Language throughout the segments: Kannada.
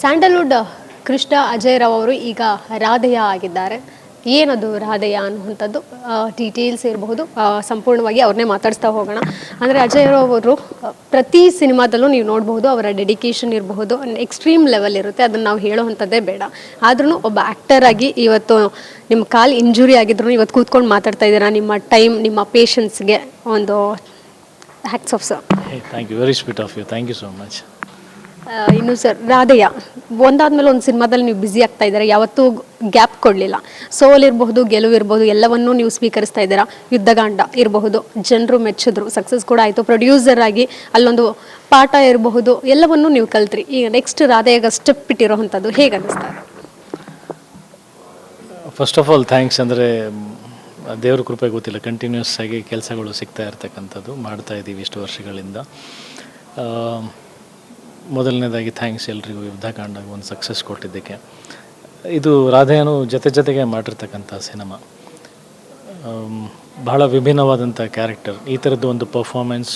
ಸ್ಯಾಂಡಲ್ವುಡ್ ಕೃಷ್ಣ ಅಜಯ್ ರಾವ್ ಅವರು ಈಗ ರಾಧೆಯ ಆಗಿದ್ದಾರೆ. ಏನದು ರಾಧೆಯ ಅನ್ನುವಂಥದ್ದು ಡೀಟೇಲ್ಸ್ ಇರಬಹುದು, ಸಂಪೂರ್ಣವಾಗಿ ಅವ್ರನ್ನೇ ಮಾತಾಡಿಸ್ತಾ ಹೋಗೋಣ. ಅಂದರೆ ಅಜಯ್ ರಾವ್ ಅವರು ಪ್ರತಿ ಸಿನಿಮಾದಲ್ಲೂ ನೀವು ನೋಡಬಹುದು ಅವರ ಡೆಡಿಕೇಶನ್ ಇರಬಹುದು, ಎಕ್ಸ್ಟ್ರೀಮ್ ಲೆವೆಲ್ ಇರುತ್ತೆ, ಅದನ್ನು ನಾವು ಹೇಳೋವಂಥದ್ದೇ ಬೇಡ. ಆದ್ರೂ ಒಬ್ಬ ಆ್ಯಕ್ಟರ್ ಆಗಿ ಇವತ್ತು ನಿಮ್ಮ ಕಾಲು ಇಂಜುರಿ ಆಗಿದ್ರು ಇವತ್ತು ಕೂತ್ಕೊಂಡು ಮಾತಾಡ್ತಾ ಇದ್ದೀರಾ. ನಿಮ್ಮ ಟೈಮ್, ನಿಮ್ಮ ಪೇಷನ್ಸ್ಗೆ ಒಂದು hats off sir. Thank you, very sweet of you, thank you so much. ಇನ್ನು ಸರ್, ರಾಧೆಯ ಒಂದಾದ್ಮೇಲೆ ಒಂದು ಸಿನಿಮಾದಲ್ಲಿ ನೀವು ಬ್ಯುಸಿ ಆಗ್ತಾ ಇದ್ದೀರಾ, ಯಾವತ್ತೂ ಗ್ಯಾಪ್ ಕೊಡಲಿಲ್ಲ. ಸೋಲಿರಬಹುದು, ಗೆಲುವಿರಬಹುದು, ಎಲ್ಲವನ್ನೂ ನೀವು ಸ್ವೀಕರಿಸ್ತಾ ಇದ್ದೀರಾ. ಯುದ್ಧಗಾಂಡ ಇರಬಹುದು, ಜನರು ಮೆಚ್ಚಿದ್ರು, ಸಕ್ಸಸ್ ಕೂಡ ಆಯಿತು. ಪ್ರೊಡ್ಯೂಸರ್ ಆಗಿ ಅಲ್ಲೊಂದು ಪಾಠ ಇರಬಹುದು, ಎಲ್ಲವನ್ನೂ ನೀವು ಕಲ್ತ್ರಿ. ಈಗ ನೆಕ್ಸ್ಟ್ ರಾಧೆಯಾಗ ಸ್ಟೆಪ್ ಇಟ್ಟಿರೋವಂಥದ್ದು ಹೇಗೆ ಅನ್ನಿಸ್ತಾ ಇದೆ? First of all thanks. ಅಂದರೆ ದೇವ್ರ ಕೃಪೆ ಗೊತ್ತಿಲ್ಲ, ಕಂಟಿನ್ಯೂಸ್ ಆಗಿ ಕೆಲಸಗಳು ಸಿಗ್ತಾ ಇರ್ತಕ್ಕಂಥದ್ದು, ಮಾಡ್ತಾ ಇದ್ದೀವಿ ಇಷ್ಟು ವರ್ಷಗಳಿಂದ. ಮೊದಲನೇದಾಗಿ ಥ್ಯಾಂಕ್ಸ್ ಎಲ್ರಿಗೂ, ಯುದ್ಧಕಾಂಡಾಗ ಒಂದು ಸಕ್ಸಸ್ ಕೊಟ್ಟಿದ್ದಕ್ಕೆ. ಇದು ರಾಧೆಯನು ಜೊತೆಗೆ ಮಾಡಿರ್ತಕ್ಕಂಥ ಸಿನಿಮಾ. ಬಹಳ ವಿಭಿನ್ನವಾದಂಥ ಕ್ಯಾರೆಕ್ಟರ್, ಈ ಥರದ್ದು ಒಂದು ಪರ್ಫಾರ್ಮೆನ್ಸ್,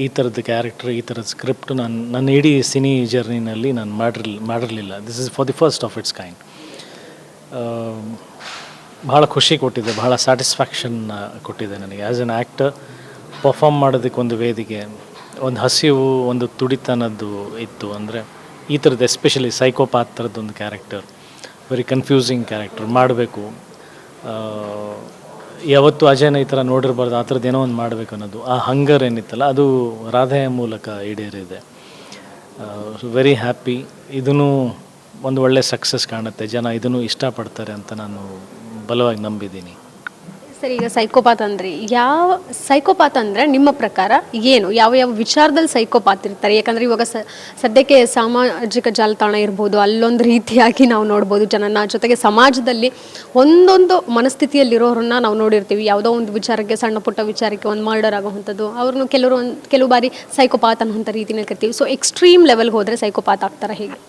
ಈ ಥರದ್ದು ಕ್ಯಾರೆಕ್ಟರ್, ಈ ಥರದ ಸ್ಕ್ರಿಪ್ಟ್ ನನ್ನ ಇಡೀ ಸಿನಿ ಜರ್ನಿನಲ್ಲಿ ನಾನು ಮಾಡಿರಲಿಲ್ಲ. This is for the first of it's kind. ಭಾಳ ಖುಷಿ ಕೊಟ್ಟಿದೆ, ಭಾಳ ಸ್ಯಾಟಿಸ್ಫ್ಯಾಕ್ಷನ್ ಕೊಟ್ಟಿದೆ ನನಗೆ. ಆ್ಯಸ್ ಎನ್ ಆ್ಯಕ್ಟರ್ ಪರ್ಫಾರ್ಮ್ ಮಾಡೋದಕ್ಕೆ ಒಂದು ವೇದಿಕೆ, ಒಂದು ಹಸಿವು, ಒಂದು ತುಡಿತನದ್ದು ಇತ್ತು. ಅಂದರೆ ಈ ಥರದ್ದು ಎಸ್ಪೆಷಲಿ ಸೈಕೋಪಾತ್ ಥರದ್ದೊಂದು ಕ್ಯಾರೆಕ್ಟರ್, ವೆರಿ ಕನ್ಫ್ಯೂಸಿಂಗ್ ಕ್ಯಾರೆಕ್ಟರ್ ಮಾಡಬೇಕು. ಯಾವತ್ತೂ ಅಜಯನ ಈ ಥರ ನೋಡಿರಬಾರ್ದು, ಆ ಥರದ್ದು ಏನೋ ಒಂದು ಮಾಡಬೇಕು ಅನ್ನೋದು, ಆ ಹಂಗರ್ ಏನಿತ್ತಲ್ಲ ಅದು ರಾಧೆಯ ಮೂಲಕ ಈಡೇರಿದೆ. Very happy. ಇದನ್ನು ಒಂದು ಒಳ್ಳೆ ಸಕ್ಸಸ್ ಕಾಣುತ್ತೆ, ಜನ ಇದನ್ನು ಇಷ್ಟಪಡ್ತಾರೆ ಅಂತ ನಾನು ಬಲವಾಗಿ ನಂಬಿದ್ದೀನಿ. ಸರಿ, ಈಗ ಸೈಕೋಪಾತ್ ಅಂದರೆ ಸೈಕೋಪಾತ್ ಅಂದರೆ ನಿಮ್ಮ ಪ್ರಕಾರ ಏನು, ಯಾವ ವಿಚಾರದಲ್ಲಿ ಸೈಕೋಪಾತ್ ಇರ್ತಾರೆ? ಯಾಕಂದರೆ ಇವಾಗ ಸದ್ಯಕ್ಕೆ ಸಾಮಾಜಿಕ ಜಾಲತಾಣ ಇರ್ಬೋದು, ಅಲ್ಲೊಂದು ರೀತಿಯಾಗಿ ನಾವು ನೋಡ್ಬೋದು ಜನನ, ಜೊತೆಗೆ ಸಮಾಜದಲ್ಲಿ ಒಂದೊಂದು ಮನಸ್ಥಿತಿಯಲ್ಲಿರೋರನ್ನ ನಾವು ನೋಡಿರ್ತೀವಿ. ಯಾವುದೋ ಒಂದು ವಿಚಾರಕ್ಕೆ, ಸಣ್ಣ ಪುಟ್ಟ ವಿಚಾರಕ್ಕೆ ಒಂದು ಮರ್ಡರ್ ಆಗೋವಂಥದ್ದು, ಅವ್ರನ್ನು ಕೆಲವು ಬಾರಿ ಸೈಕೋಪಾತ್ ಅನ್ನೋಂಥ ರೀತಿಯಲ್ಲಿ ಕರಿತೀವಿ. ಸೊ ಎಕ್ಸ್ಟ್ರೀಮ್ ಲೆವೆಲ್ಗೆ ಹೋದರೆ ಸೈಕೋಪಾತ್ ಆಗ್ತಾರೆ ಹೇಗೆ?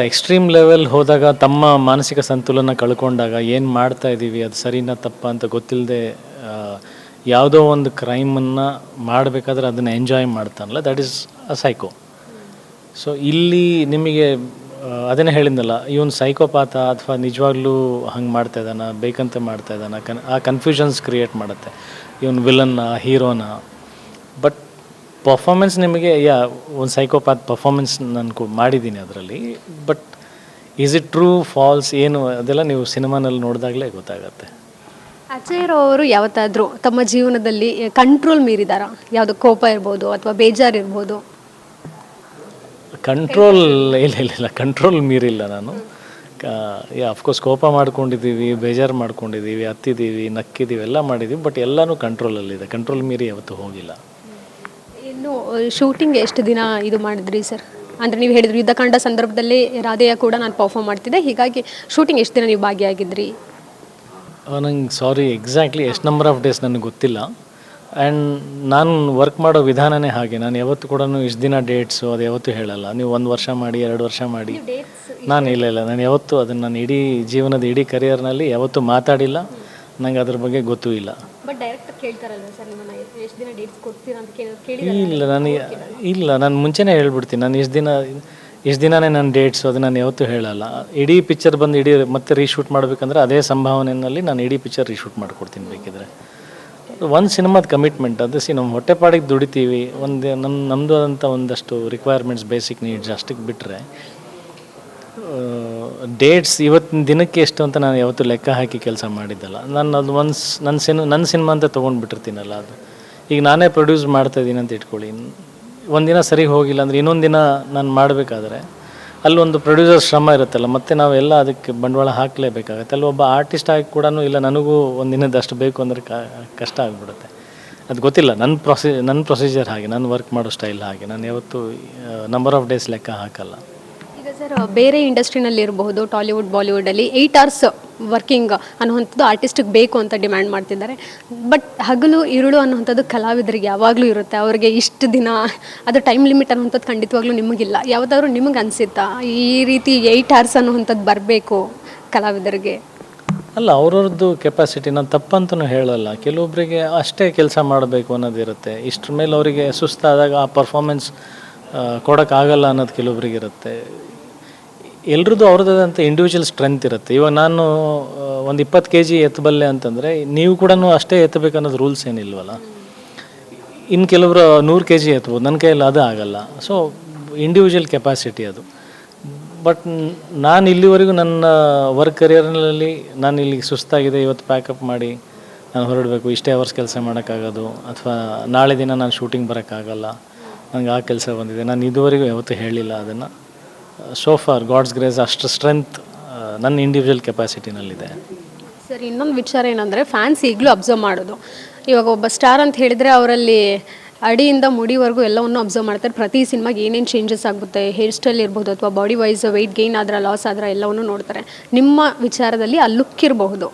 ಎಕ್ಸ್ಟ್ರೀಮ್ ಲೆವೆಲ್ ಹೋದಾಗ, ತಮ್ಮ ಮಾನಸಿಕ ಸಂತುಲನ ಕಳ್ಕೊಂಡಾಗ ಏನು ಮಾಡ್ತಾ ಇದ್ದೀವಿ, ಅದು ಸರಿನಾ ತಪ್ಪ ಅಂತ ಗೊತ್ತಿಲ್ಲದೆ ಯಾವುದೋ ಒಂದು ಕ್ರೈಮನ್ನು ಮಾಡಬೇಕಾದ್ರೆ ಅದನ್ನು ಎಂಜಾಯ್ ಮಾಡ್ತಾನಲ್ಲ, that is a psycho. So ಇಲ್ಲಿ ನಿಮಗೆ ಅದನ್ನೇ ಹೇಳಿದ್ನಲ್ಲ, ಇವನು ಸೈಕೋಪಾತ ಅಥವಾ ನಿಜವಾಗ್ಲೂ ಹಂಗೆ ಮಾಡ್ತಾ ಇದ್ದಾನ, ಬೇಕಂತ ಮಾಡ್ತಾ ಇದ್ದಾನ, ಆ ಕನ್ಫ್ಯೂಷನ್ಸ್ ಕ್ರಿಯೇಟ್ ಮಾಡುತ್ತೆ. ಇವನು ವಿಲನ್ನ, ಹೀರೋನ. ಬಟ್ ಪರ್ಫಾರ್ಮೆನ್ಸ್ ನಿಮಗೆ ಒಂದು ಸೈಕೋಪಾತ್ ಪರ್ಫಾರ್ಮೆನ್ಸ್ ನಾನು ಮಾಡಿದ್ದೀನಿ ಅದರಲ್ಲಿ. But is it true, false ಏನು, ಅದೆಲ್ಲ ನೀವು ಸಿನಿಮಾನಲ್ಲಿ ನೋಡಿದಾಗಲೇ ಗೊತ್ತಾಗತ್ತೆ. ಅಜಯ್ ರಾವ್ ಅವರು ಯಾವತ್ತಾದರೂ ತಮ್ಮ ಜೀವನದಲ್ಲಿ ಕಂಟ್ರೋಲ್ ಮೀರಿದಾರಾ? ಯಾವುದು ಕೋಪ ಇರ್ಬೋದು ಅಥವಾ ಬೇಜಾರು ಇರ್ಬೋದು? ಕಂಟ್ರೋಲ್ ಇಲ್ಲ, ಕಂಟ್ರೋಲ್ ಮೀರಿಲ್ಲ ನಾನು. ಅಫ್ಕೋರ್ಸ್ ಕೋಪ ಮಾಡ್ಕೊಂಡಿದ್ದೀವಿ, ಬೇಜಾರು ಮಾಡ್ಕೊಂಡಿದ್ದೀವಿ, ಹತ್ತಿದ್ದೀವಿ, ನಕ್ಕಿದ್ದೀವಿ, ಎಲ್ಲ ಮಾಡಿದ್ದೀವಿ. ಬಟ್ ಎಲ್ಲನೂ ಕಂಟ್ರೋಲಲ್ಲಿದೆ, ಕಂಟ್ರೋಲ್ ಮೀರಿ ಯಾವತ್ತೂ ಹೋಗಿಲ್ಲ. ಇನ್ನು ಶೂಟಿಂಗ್ ಎಷ್ಟು ದಿನ ಇದು ಮಾಡಿದ್ರಿ ಸರ್? ಅಂದರೆ ನೀವು ಹೇಳಿದ್ರು ಯುದ್ಧಕಾಂಡ ಸಂದರ್ಭದಲ್ಲಿ ರಾಧೆಯ ಕೂಡ ನಾನು ಪರ್ಫಾರ್ಮ್ ಮಾಡ್ತಿದ್ದೆ, ಹೀಗಾಗಿ ಶೂಟಿಂಗ್ ಎಷ್ಟು ದಿನ ನೀವು ಭಾಗಿಯಾಗಿದ್ರಿ? ನಂಗೆ ಸಾರಿ ಎಕ್ಸಾಕ್ಟ್ಲಿ ಎಷ್ಟು ನಂಬರ್ ಆಫ್ ಡೇಸ್ ನನಗೆ ಗೊತ್ತಿಲ್ಲ. ಆ್ಯಂಡ್ ನಾನು ವರ್ಕ್ ಮಾಡೋ ವಿಧಾನನೇ ಹಾಗೆ. ನಾನು ಯಾವತ್ತೂ ಕೂಡ ಇಷ್ಟು ದಿನ ಡೇಟ್ಸು ಅದು ಯಾವತ್ತೂ ಹೇಳಲ್ಲ. ನೀವು 1 ವರ್ಷ ಮಾಡಿ, 2 ವರ್ಷ ಮಾಡಿ, ನಾನು ಇಲ್ಲ, ನಾನು ಯಾವತ್ತೂ ಅದನ್ನು ನನ್ನ ಇಡೀ ಜೀವನದ ಇಡೀ ಕರಿಯರ್ನಲ್ಲಿ ಯಾವತ್ತೂ ಮಾತಾಡಿಲ್ಲ. ನಂಗೆ ಅದ್ರ ಬಗ್ಗೆ ಗೊತ್ತೂ ಇಲ್ಲ. ಇಲ್ಲ, ನಾನು ಮುಂಚೆನೇ ಹೇಳ್ಬಿಡ್ತೀನಿ. ನಾನು ಇಷ್ಟು ದಿನನೇ ನನ್ನ ಡೇಟ್ಸು ಅದು ನಾನು ಯಾವತ್ತೂ ಹೇಳಲ್ಲ. ಇಡೀ ಪಿಕ್ಚರ್ ಬಂದು ಮತ್ತೆ ರೀಶೂಟ್ ಮಾಡಬೇಕಂದ್ರೆ ಅದೇ ಸಂಭಾವನೆಯಲ್ಲಿ ನಾನು ಇಡೀ ಪಿಕ್ಚರ್ ರೀಶೂಟ್ ಮಾಡಿಕೊಡ್ತೀನಿ ಬೇಕಿದ್ರೆ. ಒಂದು ಸಿನಿಮಾದ ಕಮಿಟ್ಮೆಂಟ್ ಅದು. ನಮ್ಮ ಹೊಟ್ಟೆಪಾಡಿಗೆ ದುಡಿತೀವಿ, ನಮ್ಮದು ಆದಂಥ ಒಂದಷ್ಟು ರಿಕ್ವೈರ್ಮೆಂಟ್ಸ್, ಬೇಸಿಕ್ ನೀಡ್ಸ್ ಅಷ್ಟಕ್ಕೆ ಬಿಟ್ಟರೆ ಡೇಟ್ಸ್ ಇವತ್ತಿನ ದಿನಕ್ಕೆ ಎಷ್ಟು ಅಂತ ನಾನು ಯಾವತ್ತೂ ಲೆಕ್ಕ ಹಾಕಿ ಕೆಲಸ ಮಾಡಿದ್ದಲ್ಲ. ನಾನು ಅದು ನನ್ನ ಸಿನಿಮಾ ಅಂತ ತೊಗೊಂಡ್ಬಿಟ್ಟಿರ್ತೀನಲ್ಲ. ಅದು ಈಗ ನಾನೇ ಪ್ರೊಡ್ಯೂಸ್ ಮಾಡ್ತಾಯಿದ್ದೀನಿ ಅಂತ ಇಟ್ಕೊಳ್ಳಿ, ಒಂದಿನ ಸರಿ ಹೋಗಿಲ್ಲ ಅಂದರೆ ಇನ್ನೊಂದು ದಿನ ನಾನು ಮಾಡಬೇಕಾದ್ರೆ ಅಲ್ಲೊಂದು ಪ್ರೊಡ್ಯೂಸರ್ ಶ್ರಮ ಇರುತ್ತಲ್ಲ, ಮತ್ತು ನಾವೆಲ್ಲ ಅದಕ್ಕೆ ಬಂಡವಾಳ ಹಾಕಲೇಬೇಕಾಗತ್ತೆ. ಅಲ್ಲಿ ಒಬ್ಬ ಆರ್ಟಿಸ್ಟ್ ಆಗಿ ಕೂಡ ಇಲ್ಲ, ನನಗೂ ಒಂದು ದಿನದಷ್ಟು ಬೇಕು ಅಂದರೆ ಕಷ್ಟ ಆಗಿಬಿಡುತ್ತೆ. ಅದು ಗೊತ್ತಿಲ್ಲ, ನನ್ನ ಪ್ರೊಸೀಜರ್ ಹಾಗೆ, ನಾನು ವರ್ಕ್ ಮಾಡೋ ಸ್ಟೈಲ್ ಹಾಗೆ. ನಾನು ಯಾವತ್ತೂ ನಂಬರ್ ಆಫ್ ಡೇಸ್ ಲೆಕ್ಕ ಹಾಕಲ್ಲ. ಈಗ ಸರ್, ಬೇರೆ ಇಂಡಸ್ಟ್ರಿನಲ್ಲಿ ಇರಬಹುದು, ಟಾಲಿವುಡ್, ಬಾಲಿವುಡಲ್ಲಿ 8 hours ವರ್ಕಿಂಗ್ ಅನ್ನುವಂಥದ್ದು ಆರ್ಟಿಸ್ಟಿಗೆ ಬೇಕು ಅಂತ ಡಿಮ್ಯಾಂಡ್ ಮಾಡ್ತಿದ್ದಾರೆ. ಬಟ್ ಹಗಲು ಇರುಳು ಅನ್ನುವಂಥದ್ದು ಕಲಾವಿದರಿಗೆ ಯಾವಾಗಲೂ ಇರುತ್ತೆ. ಅವ್ರಿಗೆ ಇಷ್ಟು ದಿನ ಅದು ಟೈಮ್ ಲಿಮಿಟ್ ಅನ್ನುವಂಥದ್ದು ಖಂಡಿತವಾಗ್ಲೂ ನಿಮಗಿಲ್ಲ. ಯಾವುದಾದ್ರೂ ನಿಮಗೆ ಅನಿಸುತ್ತಾ ಈ ರೀತಿ 8 hours ಅನ್ನುವಂಥದ್ದು ಬರಬೇಕು ಕಲಾವಿದರಿಗೆ? ಅಲ್ಲ, ಅವ್ರವ್ರದ್ದು ಕೆಪಾಸಿಟಿ, ನಾನು ತಪ್ಪಂತೂ ಹೇಳಲ್ಲ. ಕೆಲವೊಬ್ಬರಿಗೆ ಅಷ್ಟೇ ಕೆಲಸ ಮಾಡಬೇಕು ಅನ್ನೋದಿರುತ್ತೆ. ಇಷ್ಟ್ರ ಮೇಲೆ ಅವರಿಗೆ ಸುಸ್ತಾದಾಗ ಆ ಪರ್ಫಾರ್ಮೆನ್ಸ್ ಕೊಡೋಕ್ಕಾಗಲ್ಲ ಅನ್ನೋದು ಕೆಲವೊಬ್ರಿಗೆ ಇರುತ್ತೆ. ಎಲ್ರದ್ದು ಅವ್ರದ್ದಾದಂಥ ಇಂಡಿವಿಜುವಲ್ ಸ್ಟ್ರೆಂತ್ ಇರುತ್ತೆ. ಇವಾಗ ನಾನು ಒಂದು 20 kg ಎತ್ತಬಲ್ಲೆ ಅಂತಂದರೆ ನೀವು ಕೂಡ ಅಷ್ಟೇ ಎತ್ತಬೇಕು ಅನ್ನೋದು ರೂಲ್ಸ್ ಏನಿಲ್ವಲ್ಲ. ಇನ್ನು ಕೆಲವರು 100 kg ಎತ್ಬೋದು, ನನ್ನ ಕೈಯಲ್ಲಿ ಅದು ಆಗಲ್ಲ. ಸೊ ಇಂಡಿವಿಜುವಲ್ ಕೆಪಾಸಿಟಿ ಅದು. ಬಟ್ ನಾನು ಇಲ್ಲಿವರೆಗೂ ನನ್ನ ವರ್ಕ್ ಕರಿಯರ್ನಲ್ಲಿ ನಾನು ಇಲ್ಲಿಗೆ ಸುಸ್ತಾಗಿದೆ, ಇವತ್ತು ಪ್ಯಾಕಪ್ ಮಾಡಿ ನಾನು ಹೊರಡಬೇಕು, ಇಷ್ಟೇ ಅವರ್ಸ್ ಕೆಲಸ ಮಾಡೋಕ್ಕಾಗೋದು, ಅಥವಾ ನಾಳೆ ದಿನ ನಾನು ಶೂಟಿಂಗ್ ಬರೋಕ್ಕಾಗಲ್ಲ, ನನಗೆ ಆ ಕೆಲಸ ಬಂದಿದೆ, ನಾನು ಇದುವರೆಗೂ ಯಾವತ್ತೂ ಹೇಳಿಲ್ಲ ಅದನ್ನು. ಸೋ ಫಾರ್ ಗಾಡ್ಸ್ ಗ್ರೇಸ್ ಅಷ್ಟು ಸ್ಟ್ರೆಂತ್ ನನ್ನ ಇಂಡಿವಿಜುವಲ್ ಕೆಪಾಸಿಟಿನಲ್ಲಿದೆ. ಸರ್, ಇನ್ನೊಂದು ವಿಚಾರ ಏನಂದರೆ ಫ್ಯಾನ್ಸ್ ಈಗಲೂ ಅಬ್ಸರ್ವ್ ಮಾಡೋದು. ಇವಾಗ ಒಬ್ಬ ಸ್ಟಾರ್ ಅಂತ ಹೇಳಿದರೆ ಅವರಲ್ಲಿ ಅಡಿಯಿಂದ ಮುಡಿವರೆಗೂ ಎಲ್ಲವನ್ನು ಅಬ್ಸರ್ವ್ ಮಾಡ್ತಾರೆ. ಪ್ರತಿ ಸಿನಿಮಾಗೆ ಏನೇನು ಚೇಂಜಸ್ ಆಗುತ್ತೆ, ಹೇರ್ ಸ್ಟೈಲ್ ಇರ್ಬೋದು ಅಥವಾ ಬಾಡಿ ವೈಸ್ ವೆಯ್ಟ್ ಗೇನ್ ಆದ್ರೆ ಲಾಸ್ ಆದ್ರೆ ಎಲ್ಲವನ್ನು ನೋಡ್ತಾರೆ. ನಿಮ್ಮ ವಿಚಾರದಲ್ಲಿ ಆ ಲುಕ್ ಇರಬಹುದು,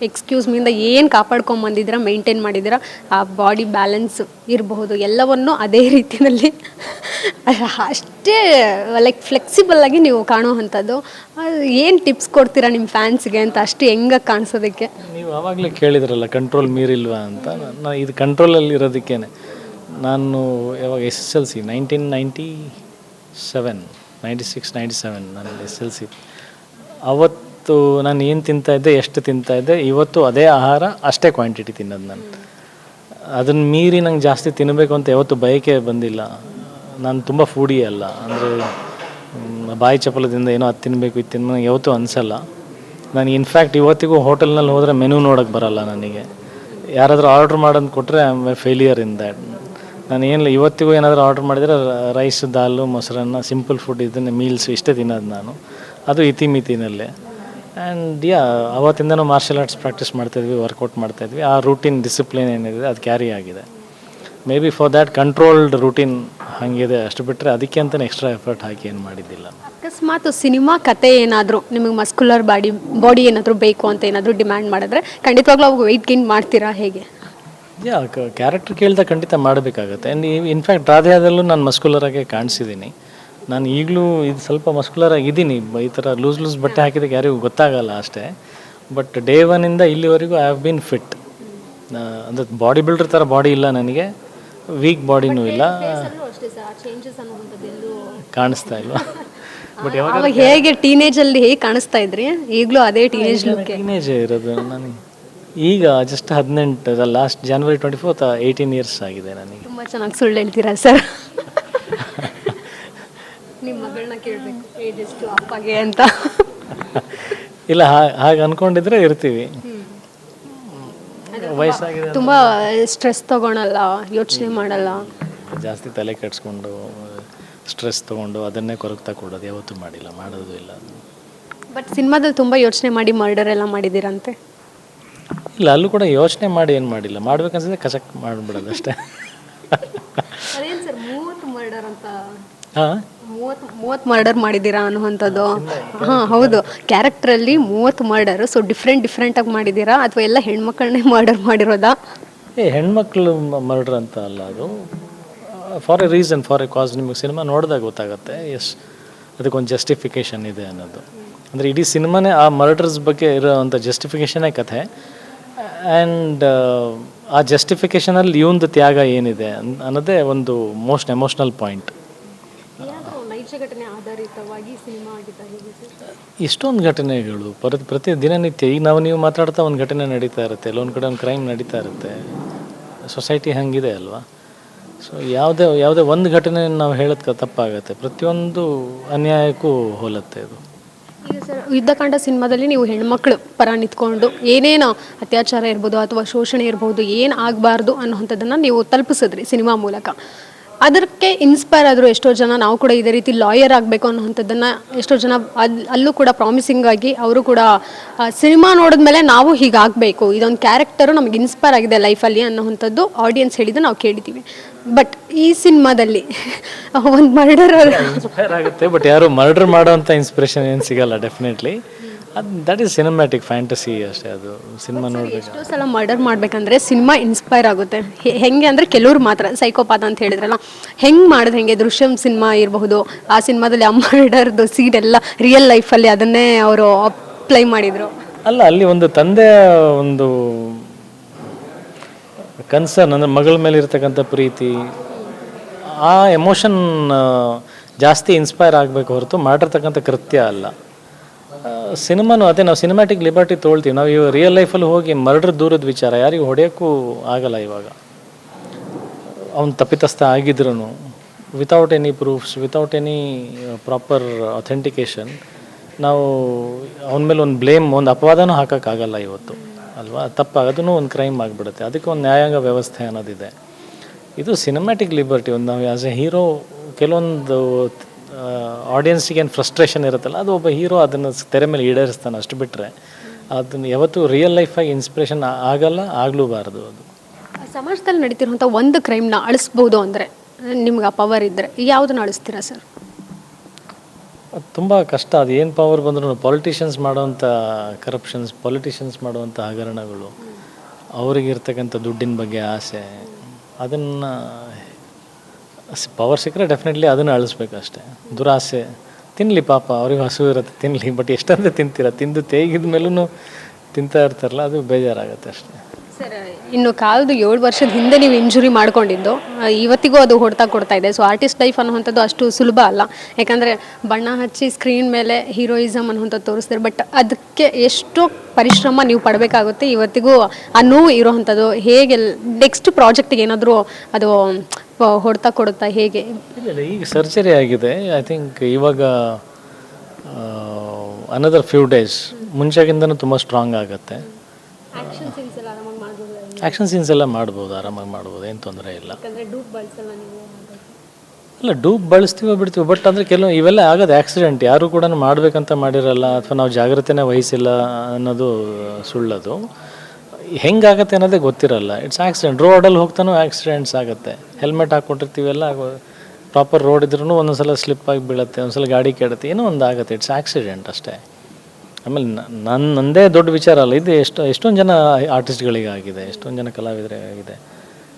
ಎಕ್ಸ್ಕ್ಯೂಸ್ ಮೀಂದ ಏನು ಕಾಪಾಡ್ಕೊಂಬಂದಿದ್ದೀರಾ, ಮೇಂಟೈನ್ ಮಾಡಿದ್ದೀರಾ, ಆ ಬಾಡಿ ಬ್ಯಾಲೆನ್ಸ್ ಇರಬಹುದು, ಎಲ್ಲವನ್ನು ಅದೇ ರೀತಿಯಲ್ಲಿ ಅಷ್ಟೇ ಲೈಕ್ ಫ್ಲೆಕ್ಸಿಬಲ್ ಆಗಿ ನೀವು ಕಾಣುವಂಥದ್ದು. ಏನು ಟಿಪ್ಸ್ ಕೊಡ್ತೀರಾ ನಿಮ್ಮ ಫ್ಯಾನ್ಸ್ಗೆ ಅಂತ ಅಷ್ಟು ಹೆಂಗೆ ಕಾಣಿಸೋದಕ್ಕೆ? ನೀವು ಆವಾಗಲೇ ಕೇಳಿದ್ರಲ್ಲ ಕಂಟ್ರೋಲ್ ಮೀರಿಲ್ವಾ ಅಂತ. ನಾನು ಇದು ಕಂಟ್ರೋಲಲ್ಲಿ ಇರೋದಕ್ಕೇ ನಾನು ಯಾವಾಗ SSLC 1997 96-97 ನಾನು SSLC ಅವತ್ತು ನಾನು ಏನು ತಿಂತಾಯಿದ್ದೆ, ಎಷ್ಟು ತಿಂತಾಯಿದ್ದೆ, ಇವತ್ತು ಅದೇ ಆಹಾರ ಅಷ್ಟೇ ಕ್ವಾಂಟಿಟಿ ತಿನ್ನೋದು ನಾನು. ಅದನ್ನು ಮೀರಿ ನಂಗೆ ಜಾಸ್ತಿ ತಿನ್ನಬೇಕು ಅಂತ ಯಾವತ್ತೂ ಬಯಕೆ ಬಂದಿಲ್ಲ. ನಾನು ತುಂಬ ಫೂಡಿ ಅಲ್ಲ, ಅಂದರೆ ಬಾಯಿ ಚಪಲದಿಂದ ಏನೋ ಅದು ತಿನ್ನಬೇಕು ಇದು ತಿನ್ನಬೇಕು ಯಾವತ್ತೂ ಅನಿಸಲ್ಲ. ನಾನು ಇನ್ಫ್ಯಾಕ್ಟ್ ಇವತ್ತಿಗೂ ಹೋಟೆಲ್ನಲ್ಲಿ ಹೋದರೆ ಮೆನು ನೋಡೋಕ್ಕೆ ಬರಲ್ಲ ನನಗೆ. ಯಾರಾದರೂ ಆರ್ಡ್ರ್ ಮಾಡೋದು ಕೊಟ್ಟರೆ I am A failure in that. ನಾನು ಏನಿಲ್ಲ, ಇವತ್ತಿಗೂ ಏನಾದರೂ ಆರ್ಡ್ರ್ ಮಾಡಿದರೆ ರೈಸ್, ದಾಲು, ಮೊಸರನ್ನ, ಸಿಂಪಲ್ ಫುಡ್ ಇದನ್ನೇ ಮೀಲ್ಸ್ ಇಷ್ಟೇ ತಿನ್ನೋದು ನಾನು, ಅದು ಇತಿಮಿತಿನಲ್ಲೇ. ಆ್ಯಂಡ್ ಅವತ್ತಿಂದನೂ ಮಾರ್ಷಲ್ ಆರ್ಟ್ಸ್ ಪ್ರಾಕ್ಟೀಸ್ ಮಾಡ್ತಾಯಿದ್ವಿ, ವರ್ಕೌಟ್ ಮಾಡ್ತಾಯಿದ್ವಿ. ಆ ರೂಟೀನ್ ಡಿಸಿಪ್ಲಿನ್ ಏನಿದೆ ಅದು ಕ್ಯಾರಿ ಆಗಿದೆ. May be for that controlled routine ಹಾಗಿದೆ, ಅಷ್ಟು ಬಿಟ್ಟರೆ ಅದಕ್ಕೆ ಅಂತಲೇ ಎಕ್ಸ್ಟ್ರಾ ಎಫರ್ಟ್ ಹಾಕಿ ಏನು ಮಾಡಿದ್ದಿಲ್ಲ. ಅಕಸ್ಮಾತ್ ಸಿನಿಮಾ ಕತೆ ಏನಾದರೂ ನಿಮಗೆ ಮಸ್ಕ್ಯುಲರ್ ಬಾಡಿ ಏನಾದರೂ ಬೇಕು ಅಂತ ಏನಾದರೂ ಡಿಮ್ಯಾಂಡ್ ಮಾಡಿದ್ರೆ ಖಂಡಿತವಾಗ್ಲೂ ಅವಾಗ ವೆಯ್ಟ್ ಗೇನ್ ಮಾಡ್ತೀರಾ ಹೇಗೆ? ಕ್ಯಾರೆಕ್ಟರ್ ಕೇಳಿದಾಗ ಖಂಡಿತ ಮಾಡಬೇಕಾಗತ್ತೆ. ಆ್ಯಂಡ್ ಇನ್ಫ್ಯಾಕ್ಟ್ ರಾಧೆಯಾದಲ್ಲೂ ನಾನು ಮಸ್ಕ್ಯುಲರಾಗೆ ಕಾಣಿಸಿದ್ದೀನಿ. ನಾನು ಈಗಲೂ ಇದು ಸ್ವಲ್ಪ ಮಸ್ಕ್ಯುಲರ್ ಆಗಿದ್ದೀನಿ. ಈ ಥರ ಲೂಸ್ ಬಟ್ಟೆ ಹಾಕಿದಾಗ ಯಾರಿಗೂ ಗೊತ್ತಾಗಲ್ಲ ಅಷ್ಟೇ. ಬಟ್ ಡೇ ಒನ್ನಿಂದ ಇಲ್ಲಿವರೆಗೂ ಐ ಹ್ಯಾವ್ ಬೀನ್ ಫಿಟ್. ಅಂದರೆ ಬಾಡಿ ಬಿಲ್ಡರ್ ಥರ ಬಾಡಿ ಇಲ್ಲ ನನಗೆ, ವೀಕ್ ಬಾಡಿನೂ ಇಲ್ಲ, ಕಾಣಿಸ್ತಾ ಇಲ್ವಾ? ಬಟ್ ಯಾವಾಗ ಹೇಗೆ ಟೀನೇಜಲ್ಲಿ ಹೇಗೆ ಕಾಣಿಸ್ತಾ ಇದ್ರಿ, ಈಗಲೂ ಅದೇ ಟೀನೇಜೇ ಇರೋದು ನನಗೆ. ಈಗ just 18, last January 24th 18 years ಆಗಿದೆ ನನಗೆ. ತುಂಬ ಚೆನ್ನಾಗಿ ಸುಳ್ಳು ಹೇಳ್ತೀರಾ ಸರ್. ನಿಮ್ಮ ಮಗಳನ್ನ ಕೇಳಬೇಕು ಏಜ್ ಎಷ್ಟು ಅಪ್ಪಗೆ ಅಂತ. ಇಲ್ಲ, ಹಾಗೆ ಅಂದ್ಕೊಂಡಿದ್ರೆ ಇರ್ತೀವಿ. ವಯಸ್ಸಾಗಿದೆ, ತುಂಬ ಸ್ಟ್ರೆಸ್ ತೊಗೊಳಲ್ಲ, ಯೋಚನೆ ಮಾಡಲ್ಲ, ಜಾಸ್ತಿ ತಲೆ ಕೆಡಿಸ್ಕೊಂಡು ಸ್ಟ್ರೆಸ್ ತೊಗೊಂಡು ಅದನ್ನೇ ಕೊರಗ್ತಾ ಕೊಡೋದು ಯಾವತ್ತೂ ಮಾಡಿಲ್ಲ, ಮಾಡೋದು ಇಲ್ಲ. ಬಟ್ ಸಿನಿಮಾದಲ್ಲಿ ತುಂಬ ಯೋಚನೆ ಮಾಡಿ ಮರ್ಡರ್ ಎಲ್ಲ ಮಾಡಿದ್ದೀರಂತೆ. ಇಲ್ಲ, ಅಲ್ಲೂ ಕೂಡ ಯೋಚನೆ ಮಾಡಿ ಏನು ಮಾಡಿಲ್ಲ, ಮಾಡ್ಬೇಕನ್ಸಿದ್ರೆ ಕಚಕ್ ಮಾಡಿಬಿಡೋದು ಅಷ್ಟೇ. ಅದೇನು ಸರ್ 30 ಮರ್ಡರ್ ಅಂತ? ಹಾಂ, 30 ಮರ್ಡರ್ ಮಾಡಿದ್ದೀರಾ ಅನ್ನುವಂಥದ್ದು? ಹಾಂ ಹೌದು, ಕ್ಯಾರೆಕ್ಟ್ರಲ್ಲಿ 30 ಮರ್ಡರ್. ಸೊ ಡಿಫ್ರೆಂಟಾಗಿ ಮಾಡಿದ್ದೀರಾ ಅಥವಾ ಎಲ್ಲ ಹೆಣ್ಮಕ್ಳನ್ನೇ ಮರ್ಡರ್ ಮಾಡಿರೋದಾ? ಹೆಣ್ಮಕ್ಳು ಮರ್ಡರ್ ಅಂತ ಅಲ್ಲ, ಅದು for a reason, for a cause. ನಿಮಗೆ ಸಿನಿಮಾ ನೋಡಿದಾಗ ಗೊತ್ತಾಗುತ್ತೆ ಅದಕ್ಕೊಂದು ಜಸ್ಟಿಫಿಕೇಷನ್ ಇದೆ ಅನ್ನೋದು. ಅಂದರೆ ಇಡೀ ಸಿನಿಮಾನೇ ಆ ಮರ್ಡರ್ಸ್ ಬಗ್ಗೆ ಇರೋವಂಥ ಜಸ್ಟಿಫಿಕೇಷನೇ ಕಥೆ. ಆ್ಯಂಡ್ ಆ ಜಸ್ಟಿಫಿಕೇಷನಲ್ಲಿ ಇವಂದು ತ್ಯಾಗ ಏನಿದೆ ಅನ್ನೋದೇ ಒಂದು ಮೋಸ್ಟ್ ಎಮೋಷ್ನಲ್ ಪಾಯಿಂಟ್. ಇಷ್ಟೊಂದು ಘಟನೆಗಳು ಪ್ರತಿ ದಿನನಿತ್ಯ, ಈಗ ನೀವು ಮಾತಾಡ್ತಾ ಒಂದು ಘಟನೆ ನಡೀತಾ ಇರುತ್ತೆ, ಎಲ್ಲೊಂದು ಕಡೆ ಒಂದು ಕ್ರೈಮ್ ನಡೀತಾ ಇರುತ್ತೆ. ಸೊಸೈಟಿ ಹಂಗಿದೆ ಅಲ್ವಾ? ಸೊ ಯಾವುದೇ ಒಂದು ಘಟನೆ ನಾವು ಹೇಳೋದಕ್ಕೆ ತಪ್ಪಾಗುತ್ತೆ, ಪ್ರತಿಯೊಂದು ಅನ್ಯಾಯಕ್ಕೂ ಹೋಲುತ್ತೆ ಅದು. ಈಗ ಸರ್, ಯುದ್ಧಕಾಂಡ ಸಿನಿಮಾದಲ್ಲಿ ನೀವು ಹೆಣ್ಮಕ್ಳು ಪರ ನಿಂತ್ಕೊಂಡು ಏನೇನು ಅತ್ಯಾಚಾರ ಇರ್ಬೋದು ಅಥವಾ ಶೋಷಣೆ ಇರ್ಬೋದು ಏನು ಆಗಬಾರ್ದು ಅನ್ನೋವಂಥದ್ದನ್ನು ನೀವು ತಲುಪಿಸಿದ್ರಿ ಸಿನಿಮಾ ಮೂಲಕ. ಅದಕ್ಕೆ ಇನ್ಸ್ಪೈರ್ ಆದರೂ ಎಷ್ಟೋ ಜನ, ನಾವು ಕೂಡ ಇದೇ ರೀತಿ ಲಾಯರ್ ಆಗಬೇಕು ಅನ್ನೋವಂಥದ್ದನ್ನು ಎಷ್ಟೋ ಜನ ಅಲ್ಲೂ ಕೂಡ ಪ್ರಾಮಿಸಿಂಗ್ ಆಗಿ ಅವರು ಕೂಡ ಸಿನಿಮಾ ನೋಡಿದ್ಮೇಲೆ ನಾವು ಹೀಗಾಗಬೇಕು, ಇದೊಂದು ಕ್ಯಾರೆಕ್ಟರು ನಮಗೆ ಇನ್ಸ್ಪೈರ್ ಆಗಿದೆ ಲೈಫಲ್ಲಿ ಅನ್ನೋವಂಥದ್ದು ಆಡಿಯನ್ಸ್ ಹೇಳಿದ್ದು ನಾವು ಕೇಳಿದ್ದೀವಿ. ಬಟ್ ಈ ಸಿನಿಮಾದಲ್ಲಿ ಒಂದು ಮರ್ಡರ್ ಇನ್ಸ್ಪೈರ್ ಆಗುತ್ತೆ, ಬಟ್ ಯಾರು ಮರ್ಡರ್ ಮಾಡೋವಂಥ ಇನ್ಸ್ಪಿರೇಷನ್ ಏನು ಸಿಗಲ್ಲ definitely. That is cinematic fantasy ಅಷ್ಟೇ. ಅದು ಸಿನಿಮಾ ನೋಡಬೇಕು. ಎಷ್ಟೋ ಸಲ ಮರ್ಡರ್ ಮಾಡಬೇಕಂದ್ರೆ ಸಿನಿಮಾ ಇನ್ಸ್ಪೈರ್ ಆಗುತ್ತೆ. ಹೆಂಗೆ ಅಂದರೆ ಕೆಲವ್ರು ಮಾತ್ರ ಸೈಕೋಪಾತ್ ಅಂತ ಹೇಳಿದ್ರಲ್ಲ, ಹೆಂಗೆ ಮಾಡಿದ್ರೆ ಹೆಂಗೆ ದೃಶ್ಯಂ ಸಿನಿಮಾ ಇರಬಹುದು, ಆ ಸಿನಿಮಾದಲ್ಲಿ ಆ ಮರ್ಡರ್ದು ಸೀನ್ ಎಲ್ಲ ರಿಯಲ್ ಲೈಫಲ್ಲಿ ಅದನ್ನೇ ಅವರು ಅಪ್ಲೈ ಮಾಡಿದರು. ಅಲ್ಲ, ಅಲ್ಲಿ ಒಂದು ತಂದೆಯ ಒಂದು ಕನ್ಸರ್ನ್, ಅಂದರೆ ಮಗಳ ಮೇಲೆ ಇರ್ತಕ್ಕಂಥ ಪ್ರೀತಿ, ಆ ಎಮೋಷನ್ ಜಾಸ್ತಿ ಇನ್ಸ್ಪೈರ್ ಆಗಬೇಕು ಹೊರತು ಮಾಡಿರ್ತಕ್ಕಂಥ ಕೃತ್ಯ ಅಲ್ಲ. ಸಿನಿಮಾನು ಅದೇ, ನಾವು ಸಿನಿಮ್ಯಾಟಿಕ್ ಲಿಬರ್ಟಿ ತೊಗೊಳ್ತೀವಿ. ನಾವು ಇವಾಗ ರಿಯಲ್ ಲೈಫಲ್ಲಿ ಹೋಗಿ ಮರ್ಡ್ರ್ ದೂರದ ವಿಚಾರ, ಯಾರಿಗೂ ಹೊಡೆಯೋಕ್ಕೂ ಆಗಲ್ಲ. ಇವಾಗ ಅವ್ನು ತಪ್ಪಿತಸ್ಥ ಆಗಿದ್ರು without any proofs, without any proper authentication ನಾವು ಅವನ ಮೇಲೆ ಒಂದು ಬ್ಲೇಮ್, ಒಂದು ಅಪವಾದನೂ ಹಾಕೋಕ್ಕಾಗಲ್ಲ ಇವತ್ತು ಅಲ್ವಾ. ತಪ್ಪಾಗೋದೂ ಒಂದು ಕ್ರೈಮ್ ಆಗಿಬಿಡುತ್ತೆ. ಅದಕ್ಕೆ ಒಂದು ನ್ಯಾಯಾಂಗ ವ್ಯವಸ್ಥೆ ಅನ್ನೋದಿದೆ. ಇದು ಸಿನಿಮ್ಯಾಟಿಕ್ ಲಿಬರ್ಟಿ. ಒಂದು ನಾವು ಆ್ಯಸ್ ಎ ಹೀರೋ ಕೆಲವೊಂದು ಆಡಿಯನ್ಸಿಗೆ ಏನು ಫ್ರಸ್ಟ್ರೇಷನ್ ಇರುತ್ತಲ್ಲ, ಅದು ಒಬ್ಬ ಹೀರೋ ಅದನ್ನು ತೆರೆ ಮೇಲೆ ಈಡೇರಿಸ್ತಾನೆ. ಅಷ್ಟು ಬಿಟ್ಟರೆ ಅದನ್ನು ಯಾವತ್ತೂ ರಿಯಲ್ ಲೈಫಾಗಿ ಇನ್ಸ್ಪಿರೇಷನ್ ಆಗಲ್ಲ, ಆಗಲೂಬಾರ್ದು. ಅದು ಸಮಾಜದಲ್ಲಿ ನಡೀತಿರುವಂಥ ಒಂದು ಕ್ರೈಮ್ನ ಅಳಿಸ್ಬೋದು ಅಂದರೆ ನಿಮ್ಗೆ ಆ ಪವರ್ ಇದ್ದರೆ ಯಾವುದನ್ನು ಅಳಿಸ್ತೀರಾ ಸರ್? ಅದು ತುಂಬ ಕಷ್ಟ. ಅದು ಏನು ಪವರ್ ಬಂದರೂ ಪಾಲಿಟಿಷಿಯನ್ಸ್ ಮಾಡುವಂಥ ಕರಪ್ಷನ್ಸ್, ಪಾಲಿಟಿಷಿಯನ್ಸ್ ಮಾಡುವಂಥ ಹಗರಣಗಳು, ಅವರಿಗಿರ್ತಕ್ಕಂಥ ದುಡ್ಡಿನ ಬಗ್ಗೆ ಆಸೆ, ಅದನ್ನು ಪವರ್ ಸಿಕ್ಕರೆ ಡೆಫಿನೆಟ್ಲಿ ಅದನ್ನು ಅಳಿಸ್ಬೇಕಷ್ಟೆ. ದುರಾಸೆ, ತಿನ್ನಲಿ ಪಾಪ, ಅವ್ರಿಗೆ ಹಸು ಇರುತ್ತೆ ತಿನ್ನಲಿ, ಬಟ್ ಎಷ್ಟಂತ ತಿಂತೀರ, ತಿಂದು ತೇಗಿದ ಮೇಲೂ ತಿಂತಾ ಇರ್ತಾರಲ್ಲ, ಅದು ಬೇಜಾರಾಗುತ್ತೆ ಅಷ್ಟೇ. ಸರ್, ಇನ್ನು ಕಾಲದ 7 ವರ್ಷದ ಹಿಂದೆ ನೀವು ಇಂಜುರಿ ಮಾಡ್ಕೊಂಡಿದ್ದು ಇವತ್ತಿಗೂ ಅದು ಹೊಡ್ತಾ ಕೊಡ್ತಾ ಇದೆ. ಸೊ ಆರ್ಟಿಸ್ಟ್ ಲೈಫ್ ಅನ್ನುವಂಥದ್ದು ಅಷ್ಟು ಸುಲಭ ಅಲ್ಲ. ಯಾಕಂದರೆ ಬಣ್ಣ ಹಚ್ಚಿ ಸ್ಕ್ರೀನ್ ಮೇಲೆ ಹೀರೋಯಿಸಮ್ ಅನ್ನುವಂಥದ್ದು ತೋರಿಸ್ತಾರೆ, ಬಟ್ ಅದಕ್ಕೆ ಎಷ್ಟೋ ಪರಿಶ್ರಮ ನೀವು ಪಡಬೇಕಾಗುತ್ತೆ. ಇವತ್ತಿಗೂ ಆ ನೋವು ಇರೋವಂಥದ್ದು ಹೇಗೆ ನೆಕ್ಸ್ಟ್ ಪ್ರಾಜೆಕ್ಟಿಗೆ ಏನಾದರೂ ಅದು ಹೊಡ್ತಾ ಕೊಡುತ್ತಾ ಹೇಗೆ? ಇಲ್ಲ, ಈಗ ಸರ್ಜರಿ ಆಗಿದೆ. ಐ ಥಿಂಕ್ ಇವಾಗ ಅನದರ್ ಫ್ಯೂ ಡೇಸ್ ಮುಂಚೆಗಿಂತನೂ ತುಂಬ ಸ್ಟ್ರಾಂಗ್ ಆಗುತ್ತೆ. ಆ್ಯಕ್ಷನ್ ಸೀನ್ಸ್ ಎಲ್ಲ ಮಾಡ್ಬೋದು, ಆರಾಮಾಗಿ ಮಾಡ್ಬೋದು, ಏನು ತೊಂದರೆ ಇಲ್ಲ. ಅಲ್ಲ, ಡೂಪ್ ಬಳಸ್ತೀವೋ ಬಿಡ್ತೀವಿ, ಬಟ್ ಅಂದರೆ ಕೆಲವು ಇವೆಲ್ಲ ಆಗೋದು ಆಕ್ಸಿಡೆಂಟ್. ಯಾರು ಕೂಡ ಮಾಡಬೇಕಂತ ಮಾಡಿರಲ್ಲ, ಅಥವಾ ನಾವು ಜಾಗ್ರತೆನೇ ವಹಿಸಿಲ್ಲ ಅನ್ನೋದು ಸುಳ್ಳದು. ಹೆಂಗಾಗತ್ತೆ ಅನ್ನೋದೇ ಗೊತ್ತಿರಲ್ಲ. It's accident. ರೋಡಲ್ಲಿ ಹೋಗ್ತಾನೂ ಆಕ್ಸಿಡೆಂಟ್ಸ್ ಆಗುತ್ತೆ. ಹೆಲ್ಮೆಟ್ ಹಾಕ್ಕೊಟ್ಟಿರ್ತೀವಿ, ಎಲ್ಲ ಪ್ರಾಪರ್ ರೋಡ್ ಇದ್ರೂ ಒಂದೊಂದ್ಸಲ ಸ್ಲಿಪ್ ಆಗಿ ಬೀಳುತ್ತೆ, ಒಂದ್ಸಲ ಗಾಡಿ ಕೆಡುತ್ತೆ, ಏನೋ ಒಂದು ಆಗುತ್ತೆ. ಇಟ್ಸ್ ಆಕ್ಸಿಡೆಂಟ್ ಅಷ್ಟೇ. ಆಮೇಲೆ ನಂದೇ ದೊಡ್ಡ ವಿಚಾರ ಅಲ್ಲ ಇದು. ಎಷ್ಟೊಂದು ಜನ ಆರ್ಟಿಸ್ಟ್ಗಳಿಗಾಗಿದೆ, ಎಷ್ಟೊಂದು ಜನ ಕಲಾವಿದರಿಗಾಗಿದೆ.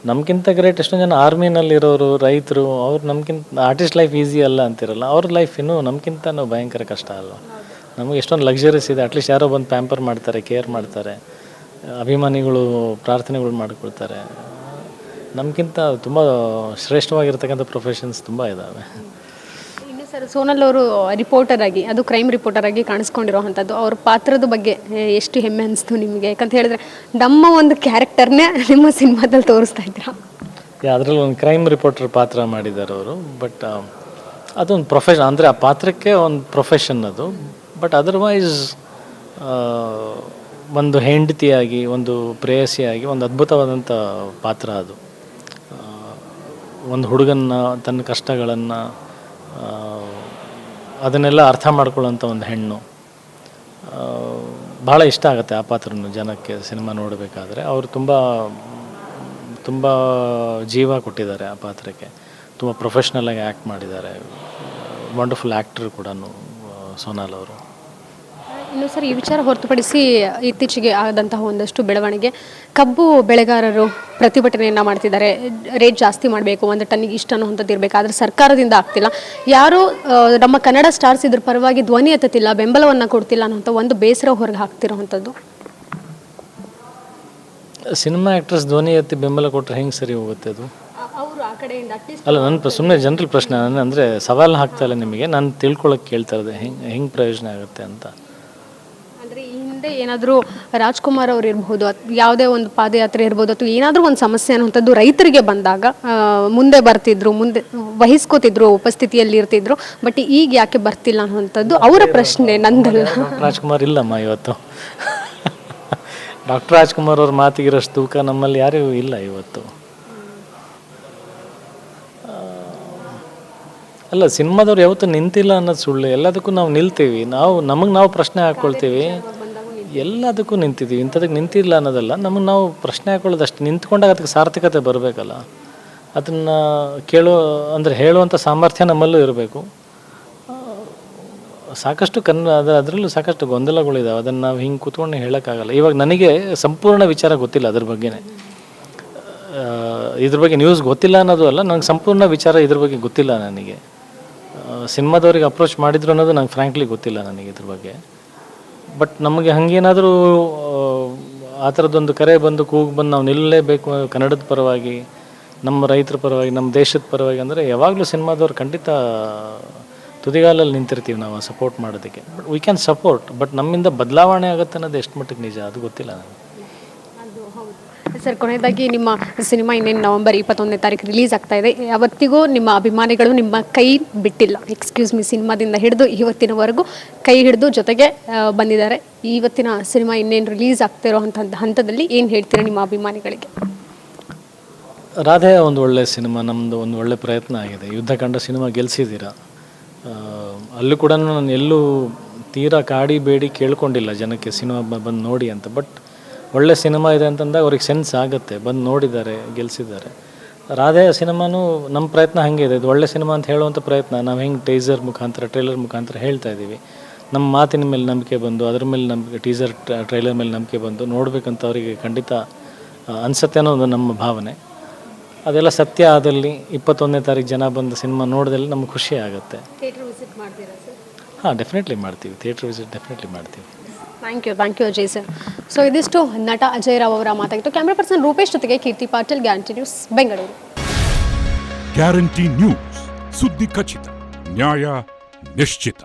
ನಮ್ಗಿಂತ ಗ್ರೇಟ್ ಎಷ್ಟೊಂದು ಜನ ಆರ್ಮಿನಲ್ಲಿರೋರು, ರೈತರು, ಅವ್ರು ನಮ್ಗಿಂತ ಆರ್ಟಿಸ್ಟ್ ಲೈಫ್ ಈಸಿ ಅಲ್ಲ ಅಂತಿರಲ್ಲ. ಅವ್ರ ಲೈಫ್ ಇನ್ನೂ ನಮ್ಗಿಂತನೂ ಭಯಂಕರ ಕಷ್ಟ ಅಲ್ವ. ನಮಗೆ ಎಷ್ಟೊಂದು ಲಕ್ಸುರೀಸ್ ಇದೆ. ಅಟ್ಲೀಸ್ಟ್ ಯಾರೋ ಬಂದು ಪ್ಯಾಂಪರ್ ಮಾಡ್ತಾರೆ, ಕೇರ್ ಮಾಡ್ತಾರೆ, ಅಭಿಮಾನಿಗಳು ಪ್ರಾರ್ಥನೆಗಳು ಮಾಡಿಕೊಳ್ತಾರೆ. ನಮಗಿಂತ ತುಂಬ ಶ್ರೇಷ್ಠವಾಗಿರ್ತಕ್ಕಂಥ ಪ್ರೊಫೆಷನ್ಸ್ ತುಂಬ ಇದ್ದಾವೆ. ಇನ್ನು ಸರ್, ಸೋನಲ್ ಅವರು ರಿಪೋರ್ಟರ್ ಆಗಿ, ಅದು ಕ್ರೈಮ್ ರಿಪೋರ್ಟರ್ ಆಗಿ ಕಾಣಿಸ್ಕೊಂಡಿರೋವಂಥದ್ದು, ಅವ್ರ ಪಾತ್ರದ ಬಗ್ಗೆ ಎಷ್ಟು ಹೆಮ್ಮೆ ಅನಿಸ್ತು ನಿಮಗೆ? ಯಾಕಂತ ಹೇಳಿದ್ರೆ ನಮ್ಮ ಒಂದು ಕ್ಯಾರೆಕ್ಟರ್ನೇ ನಿಮ್ಮ ಸಿನಿಮಾದಲ್ಲಿ ತೋರಿಸ್ತಾ ಇದ್ದೀರಾ. ಅದರಲ್ಲಿ ಒಂದು ಕ್ರೈಮ್ ರಿಪೋರ್ಟರ್ ಪಾತ್ರ ಮಾಡಿದ್ದಾರೆ ಅವರು. ಬಟ್ ಅದೊಂದು ಪ್ರೊಫೆಷನ್, ಅಂದರೆ ಆ ಪಾತ್ರಕ್ಕೆ ಒಂದು ಪ್ರೊಫೆಷನ್ ಅದು. ಬಟ್ ಅದರ್ವೈಸ್ ಒಂದು ಹೆಂಡತಿಯಾಗಿ, ಒಂದು ಪ್ರೇಯಸಿಯಾಗಿ ಒಂದು ಅದ್ಭುತವಾದಂಥ ಪಾತ್ರ ಅದು. ಒಂದು ಹುಡುಗನ್ನ, ತನ್ನ ಕಷ್ಟಗಳನ್ನು, ಅದನ್ನೆಲ್ಲ ಅರ್ಥ ಮಾಡ್ಕೊಳ್ಳೋಂಥ ಒಂದು ಹೆಣ್ಣು. ಭಾಳ ಇಷ್ಟ ಆಗುತ್ತೆ ಆ ಪಾತ್ರನೂ ಜನಕ್ಕೆ ಸಿನಿಮಾ ನೋಡಬೇಕಾದ್ರೆ. ಅವರು ತುಂಬ ಜೀವ ಕೊಟ್ಟಿದ್ದಾರೆ ಆ ಪಾತ್ರಕ್ಕೆ. ತುಂಬ ಪ್ರೊಫೆಷ್ನಲಾಗಿ ಆ್ಯಕ್ಟ್ ಮಾಡಿದ್ದಾರೆ. ವಂಡರ್ಫುಲ್ ಆ್ಯಕ್ಟರ್ ಕೂಡ ಸೋನಾಲ್ ಅವರು. ಇನ್ನು ಸರ್, ಈ ವಿಚಾರ ಹೊರತುಪಡಿಸಿ ಇತ್ತೀಚೆಗೆ ಆದಂತಹ ಒಂದಷ್ಟು ಬೆಳವಣಿಗೆ, ಕಬ್ಬು ಬೆಳೆಗಾರರು ಪ್ರತಿಭಟನೆಯನ್ನು ಮಾಡ್ತಿದ್ದಾರೆ. ರೇಟ್ ಜಾಸ್ತಿ ಮಾಡಬೇಕು, ಒಂದು ಟನ್ನಿಗೆ ಇಷ್ಟು ಅನ್ನುವಂಥದ್ದು ಇರಬೇಕು, ಆದರೆ ಸರ್ಕಾರದಿಂದ ಆಗ್ತಿಲ್ಲ. ಯಾರು ನಮ್ಮ ಕನ್ನಡ ಸ್ಟಾರ್ಸ್ ಇದ್ರ ಪರವಾಗಿ ಧ್ವನಿ ಎತ್ತುತ್ತಿಲ್ಲ, ಬೆಂಬಲವನ್ನು ಕೊಡ್ತಿಲ್ಲ ಅನ್ನೋಂಥ ಒಂದು ಬೇಸರ ಹೊರಗೆ ಹಾಕ್ತಿರೋವಂಥದ್ದು. ಸಿನಿಮಾ ಆ್ಯಕ್ಟರ್ಸ್ ಧ್ವನಿ ಎತ್ತಿ ಬೆಂಬಲ ಕೊಟ್ಟರೆ ಹೆಂಗೆ ಸರಿ ಹೋಗುತ್ತೆ ಅದು? ಅವರು ಆ ಕಡೆಯಿಂದ ಅಟ್ಲೀಸ್ಟ್ ಅಲ್ಲ, ನನ್ನ ಸುಮ್ಮನೆ ಜನರಲ್ ಪ್ರಶ್ನೆ. ಅಂದರೆ ಸವಾಲು ಹಾಕ್ತಾ ಇಲ್ಲ ನಿಮಗೆ, ನಾನು ತಿಳ್ಕೊಳಕ್ಕೆ ಕೇಳ್ತಾ ಇರೋದು ಹೆಂಗೆ ಪ್ರಯೋಜನ ಆಗುತ್ತೆ ಅಂತ. ಅಂದರೆ ಈ ಹಿಂದೆ ಏನಾದರೂ ರಾಜ್ಕುಮಾರ್ ಅವರು ಇರ್ಬೋದು, ಯಾವುದೇ ಒಂದು ಪಾದಯಾತ್ರೆ ಇರ್ಬೋದು, ಅಥವಾ ಏನಾದರೂ ಒಂದು ಸಮಸ್ಯೆ ಅನ್ನುವಂಥದ್ದು ರೈತರಿಗೆ ಬಂದಾಗ ಮುಂದೆ ಬರ್ತಿದ್ರು, ಮುಂದೆ ವಹಿಸ್ಕೋತಿದ್ರು, ಉಪಸ್ಥಿತಿಯಲ್ಲಿ ಇರ್ತಿದ್ರು. ಬಟ್ ಈಗ ಯಾಕೆ ಬರ್ತಿಲ್ಲ ಅನ್ನುವಂಥದ್ದು ಅವರ ಪ್ರಶ್ನೆ, ನಂದಲ್ಲ. ರಾಜ್ಕುಮಾರ್ ಇಲ್ಲಮ್ಮ ಇವತ್ತು. ಡಾಕ್ಟರ್ ರಾಜ್ಕುಮಾರ್ ಅವ್ರ ಮಾತಿಗಿರೋಷ್ಟು ತೂಕ ನಮ್ಮಲ್ಲಿ ಯಾರೂ ಇಲ್ಲ ಇವತ್ತು. ಅಲ್ಲ, ಸಿನಿಮಾದವ್ರು ಯಾವತ್ತೂ ನಿಂತಿಲ್ಲ ಅನ್ನೋದು ಸುಳ್ಳು. ಎಲ್ಲದಕ್ಕೂ ನಾವು ನಿಲ್ತೀವಿ. ನಾವು ಪ್ರಶ್ನೆ ಹಾಕ್ಕೊಳ್ತೀವಿ. ಎಲ್ಲದಕ್ಕೂ ನಿಂತಿದ್ದೀವಿ. ಇಂಥದಕ್ಕೆ ನಿಂತಿಲ್ಲ ಅನ್ನೋದಲ್ಲ, ನಮಗೆ ನಾವು ಪ್ರಶ್ನೆ ಹಾಕೊಳ್ಳೋದು ಅಷ್ಟೇ. ನಿಂತ್ಕೊಂಡಾಗ ಅದಕ್ಕೆ ಸಾರ್ಥಕತೆ ಬರಬೇಕಲ್ಲ. ಅದನ್ನು ಹೇಳುವಂಥ ಸಾಮರ್ಥ್ಯ ನಮ್ಮಲ್ಲೂ ಇರಬೇಕು. ಸಾಕಷ್ಟು ಅದರಲ್ಲೂ ಸಾಕಷ್ಟು ಗೊಂದಲಗಳಿದ್ದಾವೆ. ಅದನ್ನು ನಾವು ಹಿಂಗೆ ಕೂತ್ಕೊಂಡು ಹೇಳೋಕ್ಕಾಗಲ್ಲ. ಇವಾಗ ನನಗೆ ಸಂಪೂರ್ಣ ವಿಚಾರ ಗೊತ್ತಿಲ್ಲ ಅದ್ರ ಬಗ್ಗೆನೇ. ಇದ್ರ ಬಗ್ಗೆ ನ್ಯೂಸ್ ಗೊತ್ತಿಲ್ಲ ಅನ್ನೋದು ಅಲ್ಲ, ನನಗೆ ಸಂಪೂರ್ಣ ವಿಚಾರ ಇದ್ರ ಬಗ್ಗೆ ಗೊತ್ತಿಲ್ಲ. ನನಗೆ ಸಿನಿಮಾದವ್ರಿಗೆ ಅಪ್ರೋಚ್ ಮಾಡಿದ್ರು ಅನ್ನೋದು ನಂಗೆ ಫ್ರ್ಯಾಂಕ್ಲಿ ಗೊತ್ತಿಲ್ಲ ನನಗೆ ಇದ್ರ ಬಗ್ಗೆ. ಬಟ್ ನಮಗೆ ಹಾಗೇನಾದರೂ ಆ ಥರದ್ದೊಂದು ಕರೆ ಬಂದು ಕೂಗು ಬಂದು ನಾವು ನಿಲ್ಲಲೇಬೇಕು ಕನ್ನಡದ ಪರವಾಗಿ, ನಮ್ಮ ರೈತರ ಪರವಾಗಿ, ನಮ್ಮ ದೇಶದ ಪರವಾಗಿ ಅಂದರೆ ಯಾವಾಗಲೂ ಸಿನಿಮಾದವ್ರು ಖಂಡಿತ ತುದಿಗಾಲಲ್ಲಿ ನಿಂತಿರ್ತೀವಿ ನಾವು ಸಪೋರ್ಟ್ ಮಾಡೋದಕ್ಕೆ. But we can support, but ನಮ್ಮಿಂದ ಬದಲಾವಣೆ ಆಗುತ್ತೆ ಅನ್ನೋದು ಎಷ್ಟು ಮಟ್ಟಿಗೆ ನಿಜ ಅದು ಗೊತ್ತಿಲ್ಲ ನನಗೆ. ಸರ್, ಕೊನೆಯದಾಗಿ ನಿಮ್ಮ ಸಿನಿಮಾ ಇನ್ನೇನು ನವೆಂಬರ್ 21ನೇ ತಾರೀಕು ರಿಲೀಸ್ ಆಗ್ತಾ ಇದೆ. ಯಾವತ್ತಿಗೂ ನಿಮ್ಮ ಅಭಿಮಾನಿಗಳು ನಿಮ್ಮ ಕೈ ಬಿಟ್ಟಿಲ್ಲ. ಎಕ್ಸ್ಕ್ಯೂಸ್ ಮಿ ಸಿನಿಮಾದಿಂದ ಹಿಡಿದು ಇವತ್ತಿನವರೆಗೂ ಕೈ ಹಿಡಿದು ಜೊತೆಗೆ ಬಂದಿದ್ದಾರೆ. ಇವತ್ತಿನ ಸಿನಿಮಾ ಇನ್ನೇನು ರಿಲೀಸ್ ಆಗ್ತಿರೋ ಹಂತದಲ್ಲಿ ಏನು ಹೇಳ್ತೀರಾ ನಿಮ್ಮ ಅಭಿಮಾನಿಗಳಿಗೆ? ರಾಧೆ ಒಂದು ಒಳ್ಳೆಯ ಸಿನಿಮಾ, ನಮ್ಮದು ಒಂದು ಒಳ್ಳೆ ಪ್ರಯತ್ನ ಆಗಿದೆ. ಯುದ್ಧಕಾಂಡ ಸಿನಿಮಾ ಗೆಲ್ಲಿಸಿದ್ದೀರಾ. ಅಲ್ಲೂ ಕೂಡ ನಾನು ಎಲ್ಲೂ ತೀರಾ ಕಾಡಿ ಬೇಡಿ ಕೇಳ್ಕೊಂಡಿಲ್ಲ ಜನಕ್ಕೆ ಸಿನಿಮಾ ಬಂದು ನೋಡಿ ಅಂತ. ಬಟ್ ಒಳ್ಳೆ ಸಿನಿಮಾ ಇದೆ ಅಂತಂದಾಗ ಅವ್ರಿಗೆ ಸೆನ್ಸ್ ಆಗುತ್ತೆ, ಬಂದು ನೋಡಿದ್ದಾರೆ, ಗೆಲ್ಲಿಸಿದ್ದಾರೆ. ರಾಧೆ ಸಿನಿಮಾನೂ ನಮ್ಮ ಪ್ರಯತ್ನ ಹಾಗೆ ಇದೆ. ಇದು ಒಳ್ಳೆ ಸಿನಿಮಾ ಅಂತ ಹೇಳುವಂಥ ಪ್ರಯತ್ನ ನಾವು ಹೆಂಗೆ ಟೀಸರ್ ಮುಖಾಂತರ, ಟ್ರೈಲರ್ ಮುಖಾಂತರ ಹೇಳ್ತಾ ಇದ್ದೀವಿ. ನಮ್ಮ ಮಾತಿನ ಮೇಲೆ ನಂಬಿಕೆ ಬಂದು, ಅದ್ರ ಮೇಲೆ ನಂಬಿಕೆ, ಟೀಸರ್ ಟ್ರೈಲರ್ ಮೇಲೆ ನಂಬಿಕೆ ಬಂದು ನೋಡಬೇಕಂತ ಅವರಿಗೆ ಖಂಡಿತ ಅನಿಸುತ್ತೆ ಅನ್ನೋದು ನಮ್ಮ ಭಾವನೆ. ಅದೆಲ್ಲ ಸತ್ಯ ಆದಲ್ಲಿ 21ನೇ ತಾರೀಕು ಜನ ಬಂದು ಸಿನಿಮಾ ನೋಡಿದಲ್ಲಿ ನಮ್ಗೆ ಖುಷಿ ಆಗುತ್ತೆ. ಥಿಯೇಟರ್ ವಿಸಿಟ್ ಮಾಡ್ತೀರಾ ಸರ್? ಹಾಂ, ಡೆಫಿನೆಟ್ಲಿ ಮಾಡ್ತೀವಿ. ಥಿಯೇಟರ್ ವಿಸಿಟ್ ಡೆಫಿನೆಟ್ಲಿ ಮಾಡ್ತೀವಿ. Thank you Ajay sir. So ಇದಿಷ್ಟು ನಟ ಅಜಯ್ ರಾವ್ ಅವರ ಮಾತಾಗಿತ್ತು. ಕ್ಯಾಮ್ರಾ ಪರ್ಸನ್ ರೂಪೇಶ್ ಜೊತೆಗೆ Keerthi Patil, guarantee news, Bengaluru. Guarantee news, ಸುದ್ದಿ ಖಚಿತ, ನ್ಯಾಯ ನಿಶ್ಚಿತ.